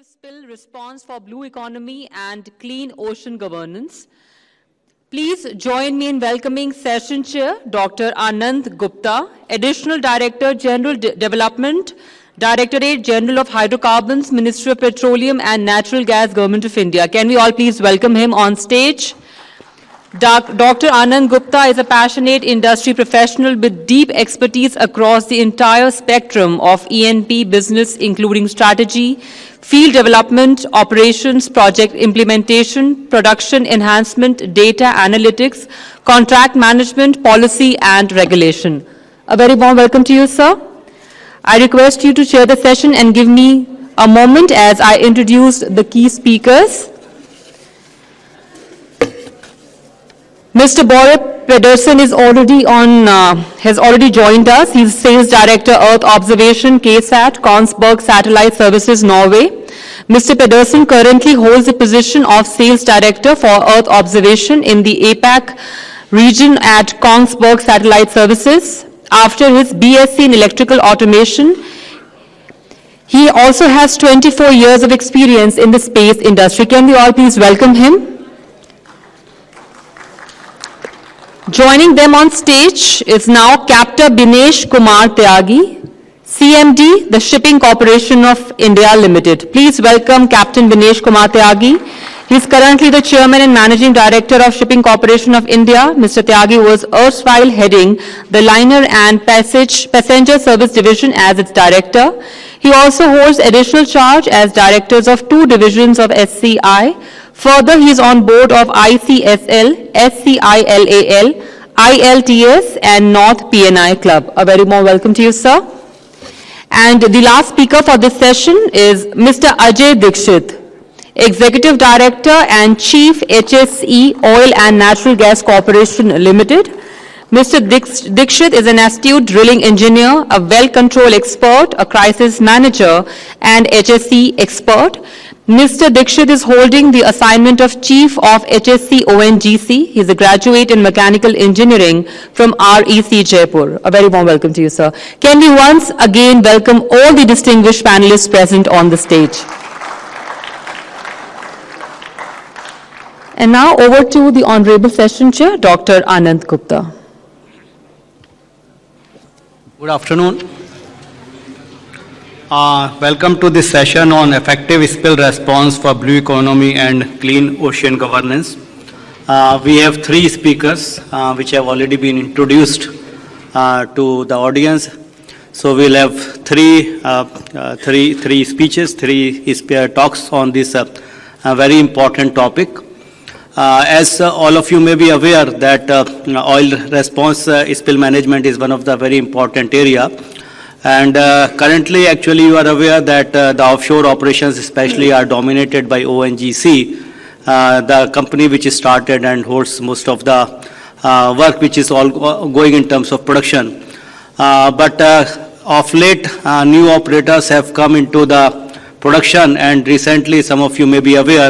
Spill Response for Blue Economy and Clean Ocean Governance. Please join me in welcoming Session Chair, Dr. Anand Gupta, Additional Director, General Development, Directorate General of Hydrocarbons, Ministry of Petroleum and Natural Gas, Government of India. Can we all please welcome him on stage? Dr. Anand Gupta is a passionate industry professional with deep expertise across the entire spectrum of E&P business, including strategy, field development, operations, project implementation, production enhancement, data analytics, contract management, policy, and regulation. A very warm welcome to you, sir. I request you to chair the session and give me a moment as I introduce the key speakers. Mr. Bhawan Pedersen is has already joined us. He's Sales Director, Earth Observation, KSAT, Kongsberg Satellite Services, Norway. Mr. Pedersen currently holds the position of Sales Director for Earth Observation in the APAC region at Kongsberg Satellite Services. After his BSc in Electrical Automation, he also has 24 years of experience in the space industry. Can we all please welcome him? Joining them on stage is now Captain Binesh Kumar Tyagi, CMD, the Shipping Corporation of India Limited. Please welcome Captain Binesh Kumar Tyagi. He is currently the Chairman and Managing Director of Shipping Corporation of India. Mr. Tyagi was erstwhile heading the Liner and Passenger Service Division as its Director. He also holds additional charge as Directors of 2 divisions of SCI. Further, he is on board of ICSL, SCILAL, ILTS and North PNI Club. A very warm welcome to you, sir. And the last speaker for this session is Mr. Ajay Dikshit, Executive Director and Chief HSE Oil and Natural Gas Corporation Limited. Mr. Dikshit is an astute drilling engineer, a well-controlled expert, a crisis manager, and HSE expert. Mr. Dikshit is holding the assignment of Chief of HSC ONGC. He is a graduate in Mechanical Engineering from REC Jaipur. A very warm welcome to you, sir. Can we once again welcome all the distinguished panelists present on the stage. And now over to the Honorable Session Chair, Dr. Anand Gupta. Good afternoon. Welcome to this session on effective spill response for blue economy and clean ocean governance. We have 3 speakers which have already been introduced to the audience. So we'll have three speeches, 3 talks on this very important topic. As all of you may be aware that oil response spill management is one of the very important area. And currently, actually, you are aware that the offshore operations especially are dominated by ONGC, the company which is started and holds most of the work which is all going in terms of production. But of late, new operators have come into the production, and recently some of you may be aware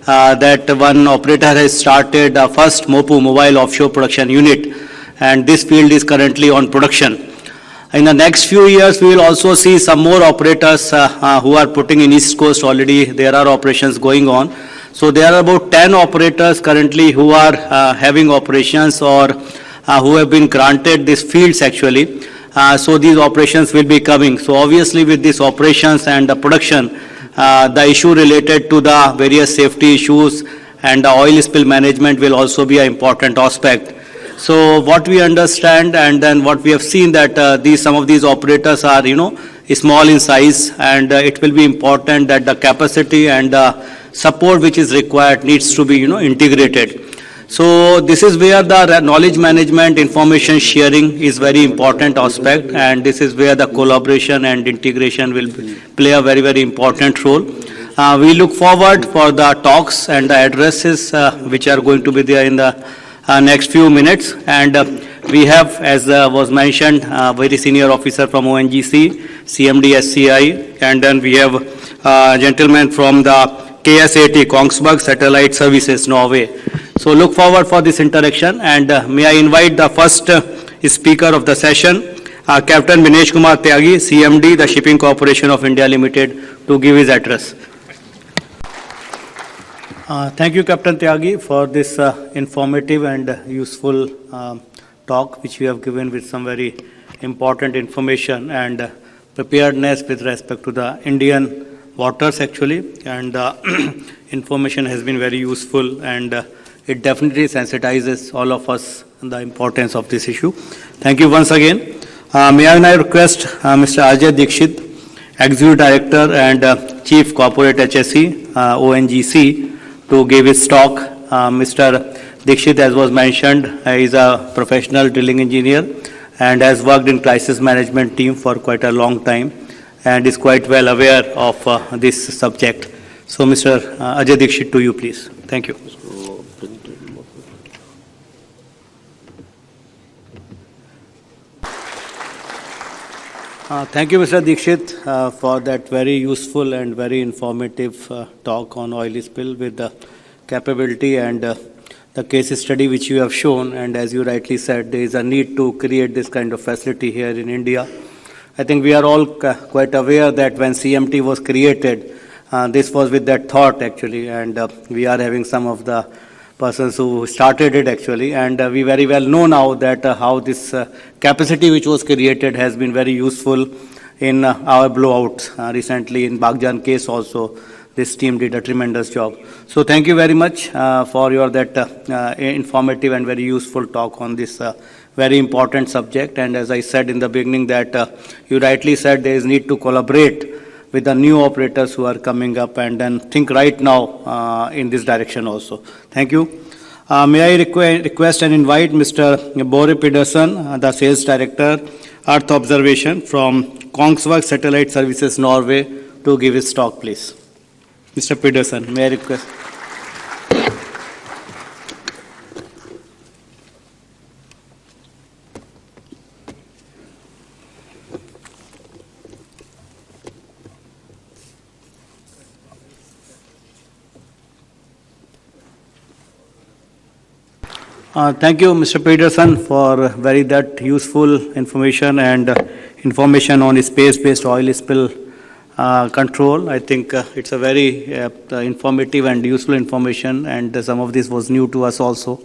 that one operator has started the first MOPU, Mobile Offshore Production Unit, and this field is currently on production. In the next few years, we will also see some more operators who are putting in East Coast already. There are operations going on. So there are about 10 operators currently who are having operations or who have been granted these fields actually. So these operations will be coming. So obviously with these operations and the production, the issue related to the various safety issues and the oil spill management will also be an important aspect. So what we understand and then what we have seen that some of these operators are, small in size, and it will be important that the capacity and support which is required needs to be, integrated. So this is where the knowledge management, information sharing is very important aspect, and this is where the collaboration and integration will play a very, very important role. We look forward for the talks and the addresses which are going to be there in the next few minutes, and we have, as was mentioned, a very senior officer from ONGC, CMD SCI, and then we have a gentleman from the KSAT, Kongsberg Satellite Services, Norway. So look forward for this interaction, and may I invite the first speaker of the session, Captain Binesh Kumar Tyagi, CMD, the Shipping Corporation of India Limited, to give his address. Thank you, Captain Tyagi, for this informative and useful talk, which you have given with some very important information and preparedness with respect to the Indian waters, actually. And information has been very useful, and it definitely sensitizes all of us on the importance of this issue. Thank you once again. May I now request Mr. Ajay Dikshit, Executive Director and Chief Corporate HSE, ONGC, to give his talk. Mr. Dikshit, as was mentioned, is a professional drilling engineer and has worked in crisis management team for quite a long time and is quite well aware of this subject. So, Mr. Ajay Dikshit, to you, please. Thank you. Thank you, Mr. Dikshit, for that very useful and very informative talk on oil spill with the capability and the case study which you have shown. And as you rightly said, there is a need to create this kind of facility here in India. I think we are all quite aware that when CMT was created, this was with that thought, actually, and we are having some of the persons who started it, actually, and we very well know now that how this capacity which was created has been very useful in our blowouts. Recently in Vigyan case also, this team did a tremendous job. So thank you very much for your informative and very useful talk on this very important subject. And as I said in the beginning that you rightly said there is need to collaborate with the new operators who are coming up and then think right now in this direction also. Thank you. May I request and invite Mr. Bore Pedersen, the Sales Director, Earth Observation from Kongsberg Satellite Services, Norway, to give his talk, please. Mr. Pedersen, may I request? Thank you, Mr. Peterson, for very useful information and information on space-based oil spill control. I think it's a very informative and useful information, and some of this was new to us also.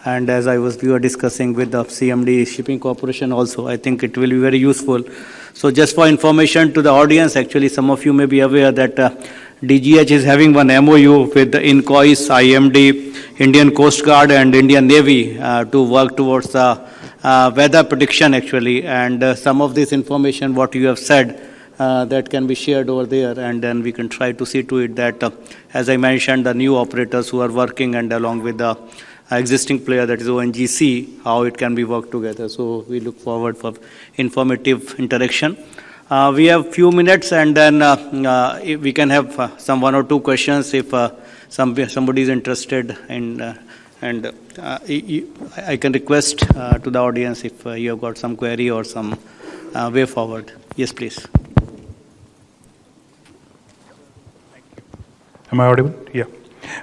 And as we were discussing with the CMD Shipping Corporation also, I think it will be very useful. So just for information to the audience, actually, some of you may be aware that DGH is having one MOU with the INCOIS, IMD, Indian Coast Guard and Indian Navy to work towards weather prediction, actually. And some of this information, what you have said, that can be shared over there, and then we can try to see to it that, as I mentioned, the new operators who are working and along with the existing player, that is ONGC, how it can be worked together. So we look forward for informative interaction. We have few minutes, and then if we can have some one or two questions if somebody is interested in, and I can request to the audience if you have got some query or some way forward. Yes, please. Am I audible? Yeah.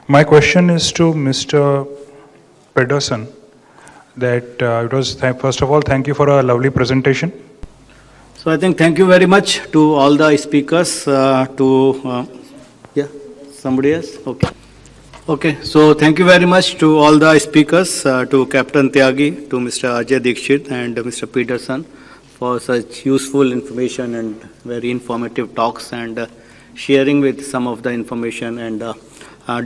My question is to Mr. Pedersen. That it was first of all, thank you for a lovely presentation. So I think thank you very much to all the speakers. Yeah, somebody else? Okay. Okay, so thank you very much to all the speakers, to Captain Tyagi, to Mr. Ajay Dikshit and Mr. Peterson for such useful information and very informative talks and sharing with some of the information and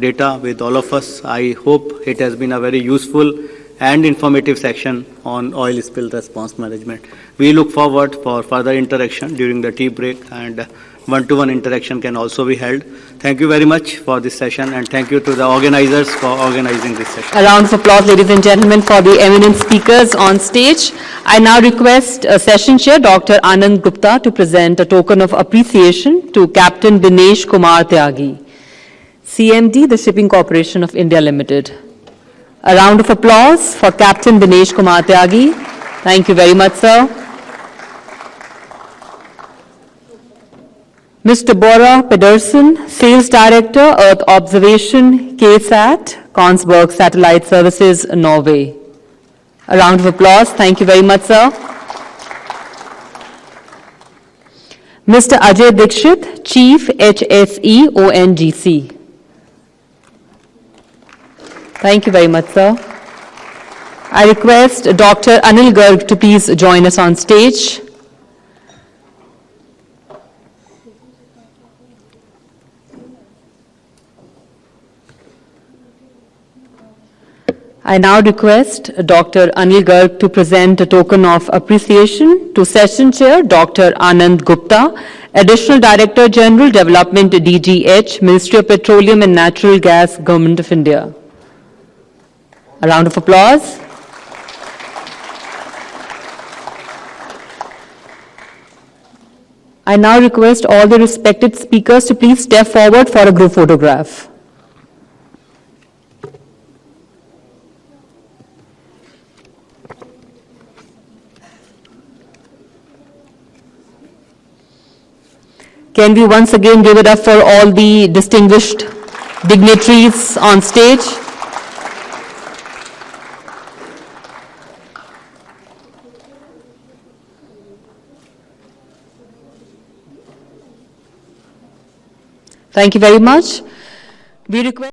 data with all of us. I hope it has been a very useful and informative section on oil spill response management. We look forward for further interaction during the tea break, and one-to-one interaction can also be held. Thank you very much for this session, and thank you to the organizers for organizing this session. A round of applause, ladies and gentlemen, for the eminent speakers on stage. I now request Session Chair Dr. Anand Gupta to present a token of appreciation to Captain Dinesh Kumar Tyagi, CMD, the Shipping Corporation of India Limited. A round of applause for Captain Dinesh Kumar Tyagi. Thank you very much, sir. Mr. Bora Pedersen, Sales Director, Earth Observation, KSAT, Kongsberg Satellite Services, Norway. A round of applause. Thank you very much, sir. Mr. Ajay Dikshit, Chief HSE, ONGC. Thank you very much, sir. I request Dr. Anil Garg to please join us on stage. I now request Dr. Anil Garg to present a token of appreciation to Session Chair Dr. Anand Gupta, Additional Director General Development DGH, Ministry of Petroleum and Natural Gas, Government of India. A round of applause. I now request all the respected speakers to please step forward for a group photograph. Can we once again give it up for all the distinguished dignitaries on stage? Thank you very much. We request